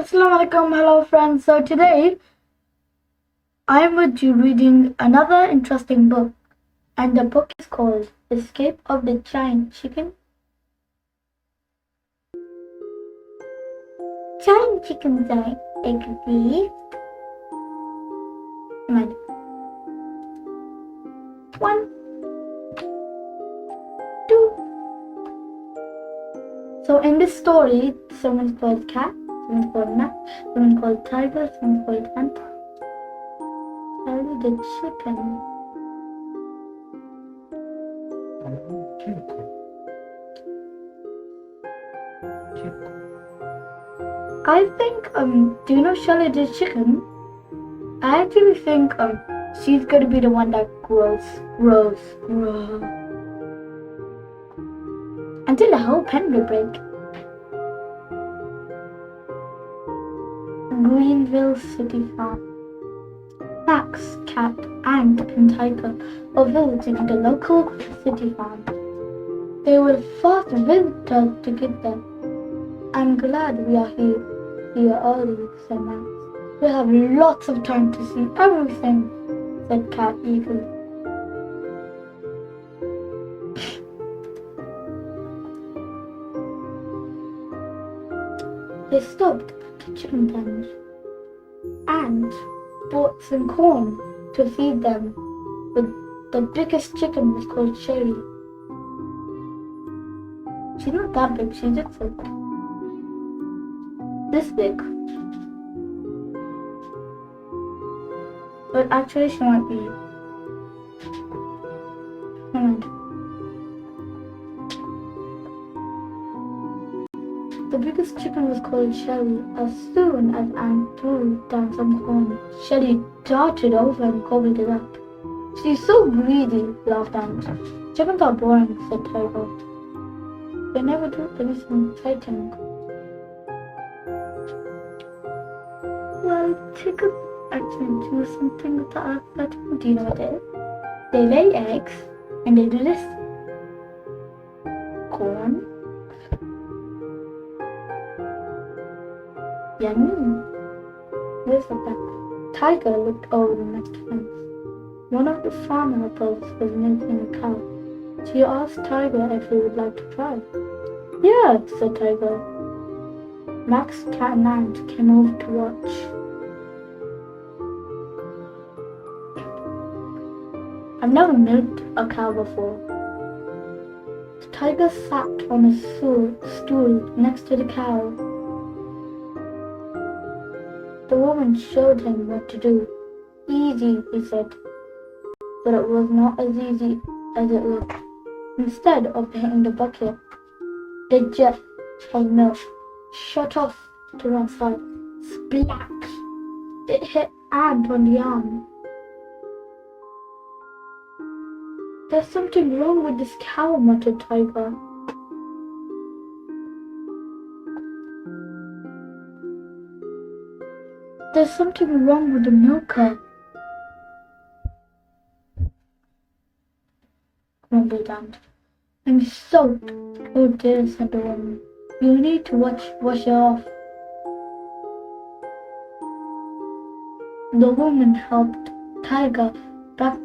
Assalamu alaikum, hello friends. So today I'm with you reading another interesting book, and the book is called Escape of the Giant Chicken. Giant chickens are exist. One, two. So in this story, someone's called cat, someone's called nut, someone's called tiger, someone's called ant. Charlie the chicken. I think do you know Shelly the chicken? I actually think she's gonna be the one that grows until the whole pen will break. Greenville City Farm. Max, Cat, Ant, and Tiger were visiting the local city farm. They were fast visitors to get there. I'm glad we are here early, said Max. We have lots of time to see everything, said Cat eagerly. They stopped at the chicken pen and bought some corn to feed them. The biggest chicken was called Sherry. She's not that big, she's just like this big. But actually she might be. The biggest chicken was called Shelly. As soon as Ant threw down some corn, Shelly darted over and gobbled it up. She's so greedy, laughed Ant. Chickens are boring, said Tiger. They never do anything exciting. Well, chickens actually do something that are exciting. Do you know what it is? They lay eggs and they do this. Corn. Yummy. Where's the back? Tiger looked over the next fence. One of the farm helpers was milking a cow. She asked Tiger if he would like to try. Yeah, said Tiger. Max, Cat, and Ant came over to watch. I've never milked a cow before. The tiger sat on a stool next to the cow. The woman showed him what to do. Easy, he said. But it was not as easy as it looked. Instead of hitting the bucket, the jet of milk shot off to one side. Splash! It hit Ant on the arm. There's something wrong with this cow, muttered Tiger. There's something wrong with the milker, grumbled Ant. I'm soaked. Oh dear, said the woman. You need to wash it off. The woman helped Tiger back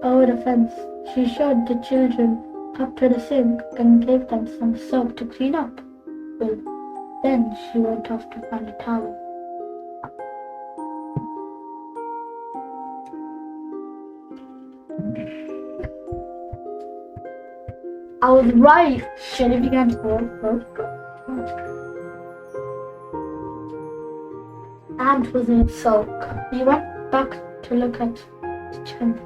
over the fence. She showed the children up to the sink and gave them some soap to clean up with. Then she went off to find a towel. I was right. Shelly began to work. Ant was in a sulk. He went back to look at the chicken.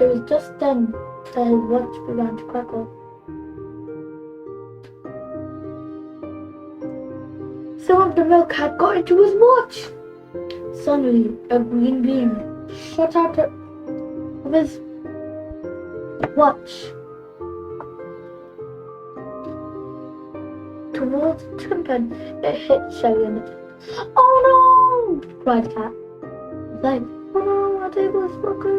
It was just then that his watch began to crackle. Some of the milk had got into his watch. Suddenly, a green beam shot out of his watch towards the chicken pen. It hit Shelly in the face. Oh no! cried Cat. It's like, oh no, our table is broken.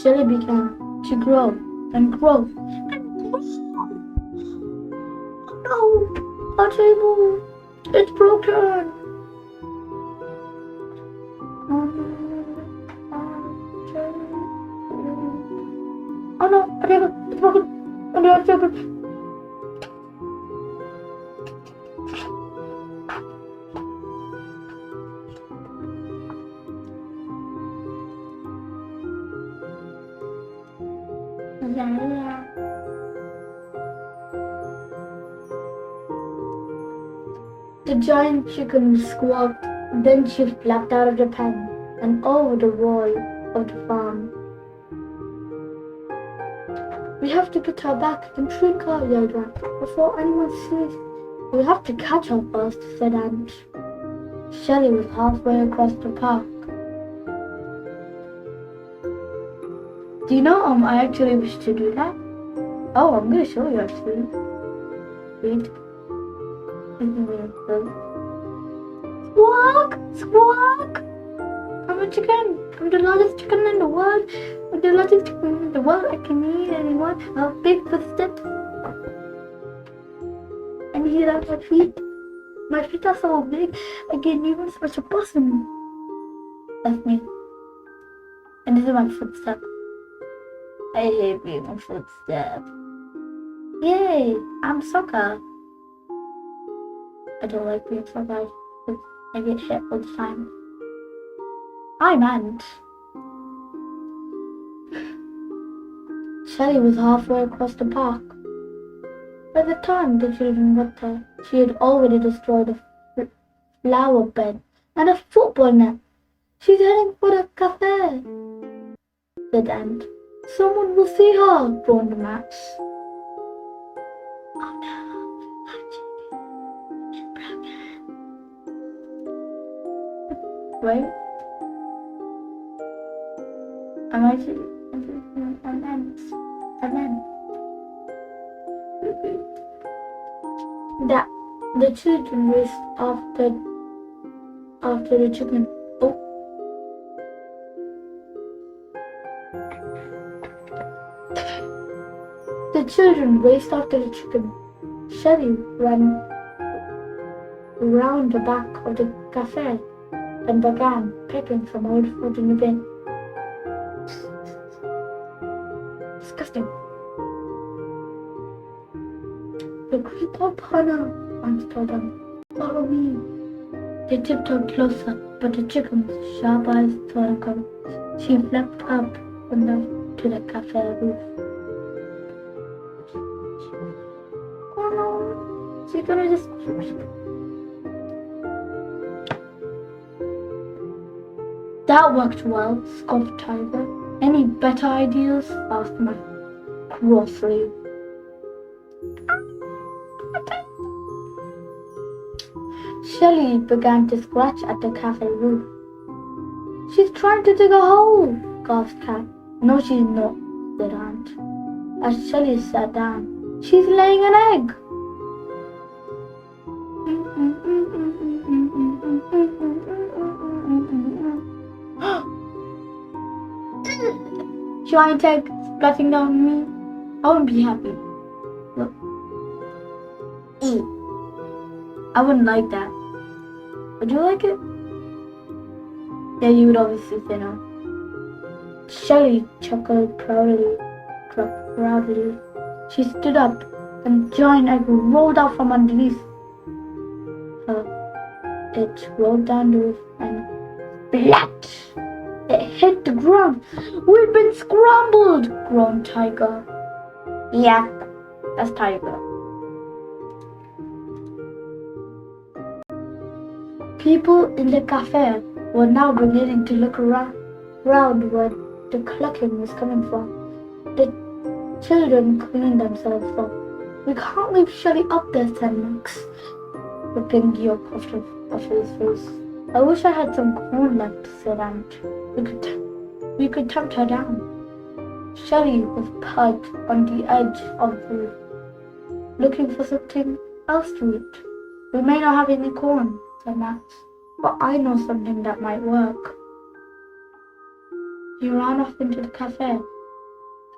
Shelley began to grow and grow and grow. No, our table, it's broken. Oh no, our table. Oh no, our table, it's broken. Oh no, our table. Yeah. The giant chicken squawked, then she flapped out of the pen and over the wall of the farm. We have to get her back and shrink her, yelled Rat, before anyone sees. We have to catch her first, said Ant. Shelley was halfway across the park. Do you know, I actually wish to do that. Oh, I'm gonna show you actually. Wait. Squawk! Squawk! I'm a chicken. I'm the largest chicken in the world. I'm the largest chicken in the world. I can eat anyone. I have big footsteps. And here are my feet. My feet are so big. I can even smash a possum. That's me. And this is my footstep. I hate being a footstep. Yay! I'm soccer. I don't like being soccer. I get hit all the time. I'm Ant. Shelley was halfway across the park. By the time the children got there, she had already destroyed a flower bed and a football net. She's heading for the cafe, said Ant. Someone will see her, groaned Max. Oh no, our chicken is broken. Wait. Am I that the children raced after the chicken. Oh. The children raced after the chicken. Shelley ran round the back of the cafe and began picking some old food in the bin. Disgusting. The creep up, Hannah, Ant told them. Follow me. They tiptoed closer, but the chicken's sharp eyes twinkled. She flapped up and up to the cafe roof. Oh no, she's gonna just... That worked well, scoffed Tiger. Any better ideas? Asked Mac crossly. Shelley began to scratch at the cafe roof. She's trying to dig a hole, gasped Cat. No, she's not, said Ant. As Shelley sat down, she's laying an egg. Giant egg splashing down on me. I wouldn't be happy. Look. I wouldn't like that. Would you like it? Yeah, you would obviously say no. Shelley chuckled proudly. She stood up and a giant egg rolled out from underneath her. It rolled down the roof and splat! It hit the ground. We've been scrambled, groaned Tiger. Yeah, that's Tiger. People in the cafe were now beginning to look around where the clucking was coming from. The children cleaned themselves up. We can't leave Shelley up there, said Max, ripping the yolk off his face. I wish I had some corn left, said Ant. We could tempt her down. Shelley was perched on the edge of the roof, looking for something else to eat. We may not have any corn, said Max, but I know something that might work. He ran off into the cafe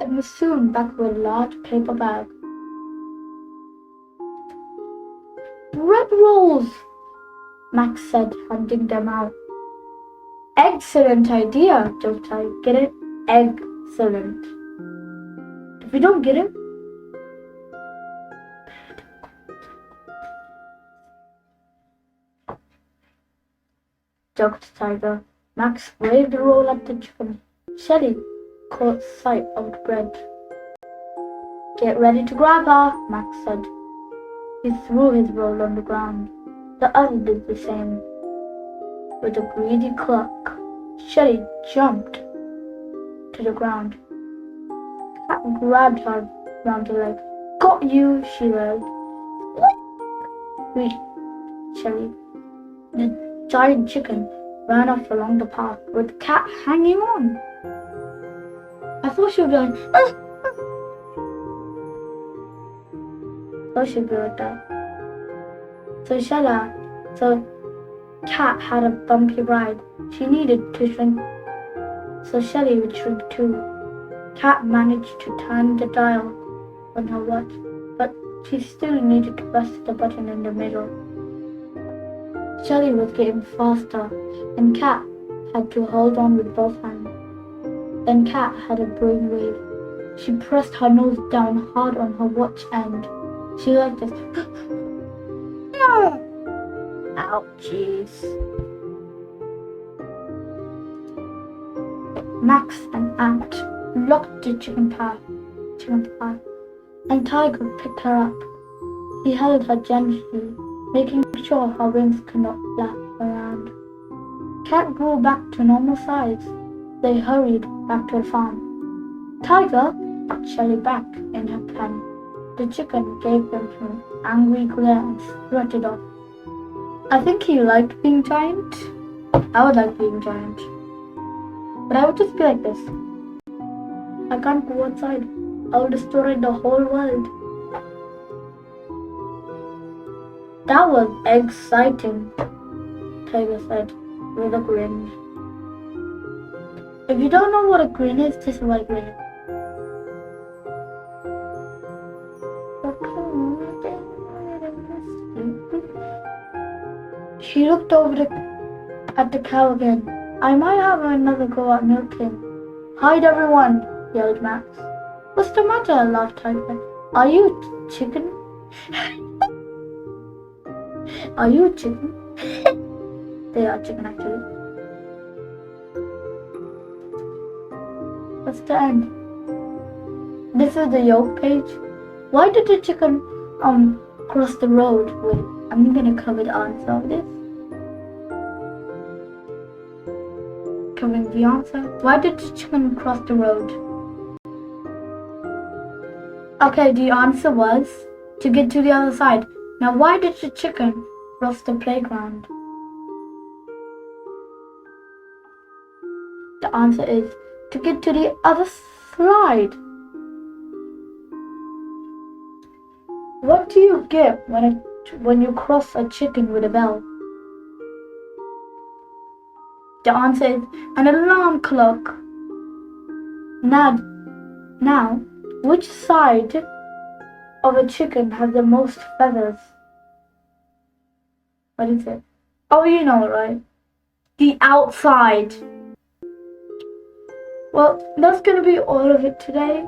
and was soon back with a large paper bag. Bread rolls, Max said, handing them out. Excellent idea, joked I. Get it? Excellent. If you don't get it, joked Tiger. Max waved the roll at the chicken. Shelly caught sight of the bread. Get ready to grab her, Max said. He threw his roll on the ground. The other did the same. With a greedy cluck, Shelly jumped to the ground. Cat grabbed her round the leg. Got you, she wailed. Sweet, Shelly. The giant chicken ran off along the path with the cat hanging on. I thought she would be like, ah! Thought she'd be like that. So Cat had a bumpy ride. She needed to shrink, so Shelly would shrink too. Cat managed to turn the dial on her watch, but she still needed to press the button in the middle. Shelly was getting faster, and Cat had to hold on with both hands. Then Cat had a brainwave. She pressed her nose down hard on her watch end. She like this. Ouchies. Max and Ant locked the chicken pie, and Tiger picked her up. He held her gently, making sure her wings could not flap around. Cat grew back to normal size. They hurried back to the farm. Tiger put Shelly back in her pen. The chicken gave them an angry glare and strutted off. I think he liked being giant. I would like being giant. But I would just be like this. I can't go outside. I will destroy the whole world. That was exciting, Tiger said with a grin. If you don't know what a grin is, this is what a grin is. She looked over at the cow again. I might have another go at milking. Hide everyone, yelled Max. What's the matter? Laughed Tiger. Are you chicken? Are you chicken? They are chicken actually. What's the end? This is the yolk page. Why did the chicken cross the road? Wait, I'm gonna cover the answer of this. Covering the answer. Why did the chicken cross the road? Okay, the answer was to get to the other side. Now why did the chicken cross the playground? The answer is to get to the other side. What do you get when you cross a chicken with a bell? The answer is an alarm clock. Now, which side of a chicken has the most feathers? What is it? Oh, you know it, right? The outside. Well, that's gonna be all of it today.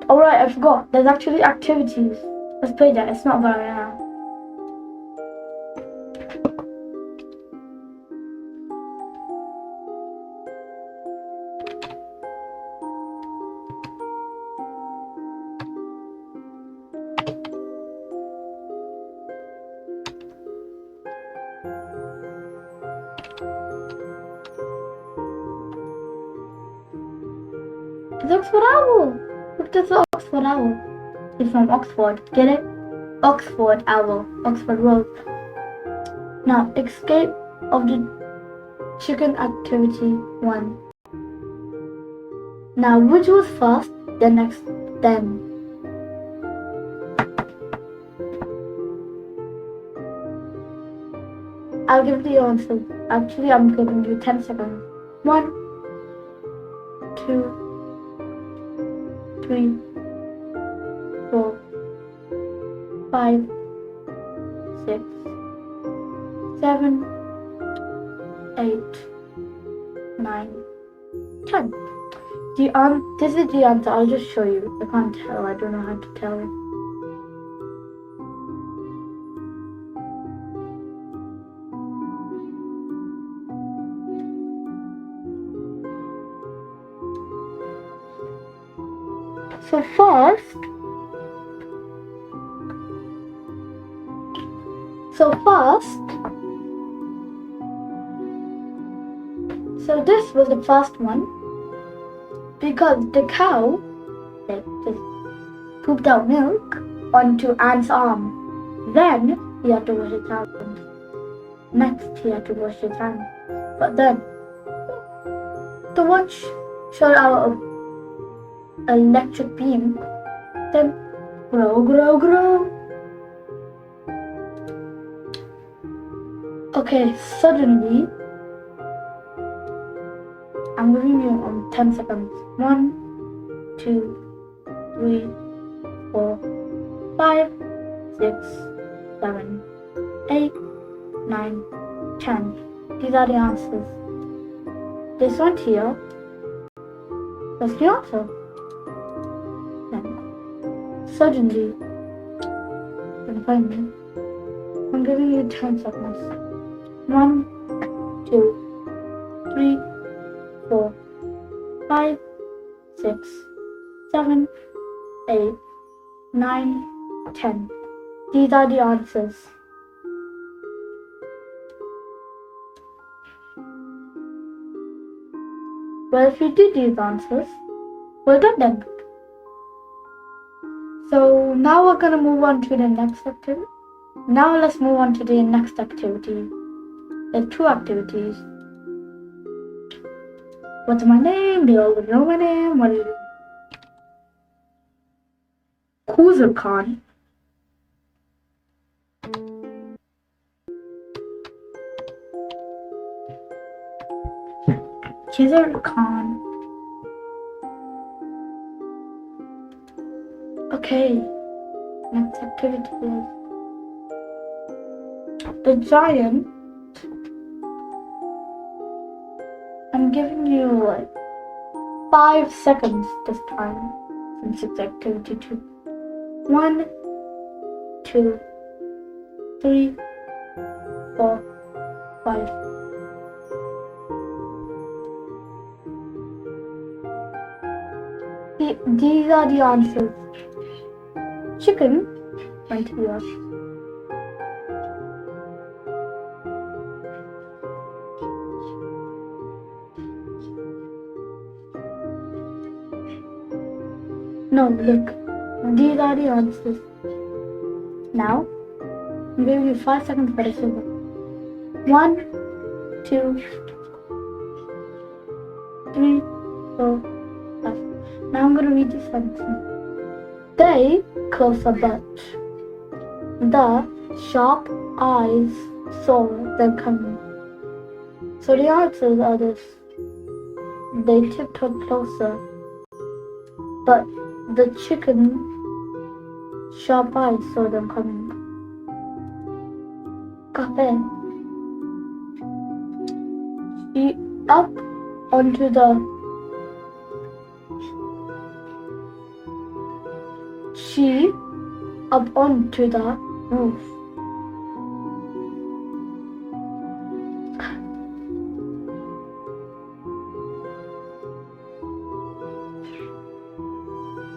Alright, I forgot. There's actually activities. Let's play that. It's not very now. It's Oxford Owl. Look, that's the Oxford Owl. He's from Oxford. Get it? Oxford Owl. Oxford Road. Now, escape of the chicken activity 1. Now, which was first? The next, then. I'll give the answer. Actually, I'm giving you 10 seconds. 1, 2, 3, 4, 5, 6, 7, 8, 9, 10. This is the answer. I'll just show you. I can't tell. I don't know how to tell. So first, this was the first one because the cow just pooped out milk onto Ant's arm. Then he had to wash his hands. Next, he had to wash his hands. But then the one shot out an electric beam. Then grow. Okay, suddenly, I'm giving you 10 seconds. 1, 2, 3, 4, 5, 6, 7, 8, 9, 10. These are the answers. This one here, that's the answer. Then, suddenly, finally, I'm giving you 10 seconds. 1, 2, 3, 4, 5, 6, 7, 8, 9, 10. These are the answers. Well, if you did these answers, well done then. So now we're going to move on to the next activity. Now let's move on to the next activity. There are 2 activities. What's my name? They already know my name. What is it? Khizar-Khan. Khizar-Khan. Okay, next activity is the giant. I'm giving you like 5 seconds this time since it's activity 2. 1, 2, 3, 4, 5. These are the answers. Chicken went here. No, look. These are the answers. Now, I'm giving you 5 seconds for the symbol. 1, 2, 3, 4, 5. Now I'm going to read this sentence. They close a bunch. The sharp eyes saw them coming. So the answers are this. They tiptoed closer, but the chicken sharp eyes saw them coming. Cafe. She up onto the roof.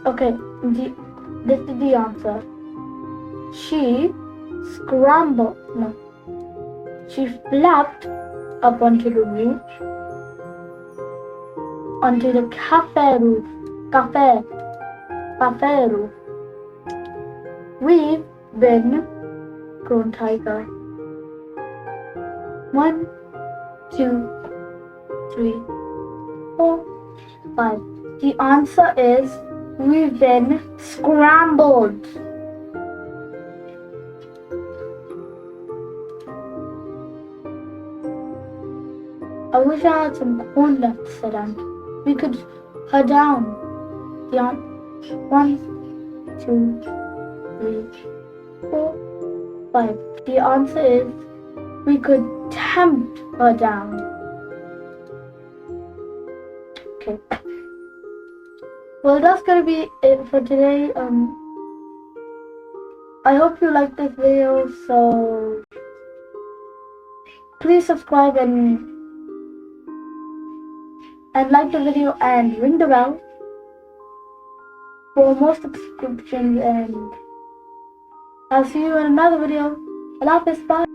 Okay, this is the answer. She flapped up onto the roof, onto the cafe roof. We've been grown tiger. 1, 2, 3, 4, 5. The answer is we've been scrambled. wish I had some corn left, said Ant. We could her down. The ant. 1, 2, 3, 4, 5. The answer is we could tempt her down. Okay. Well, that's gonna be it for today. I hope you liked this video, so please subscribe and like the video and ring the bell for more subscriptions, and I'll see you in another video. Allah Hafiz, bye.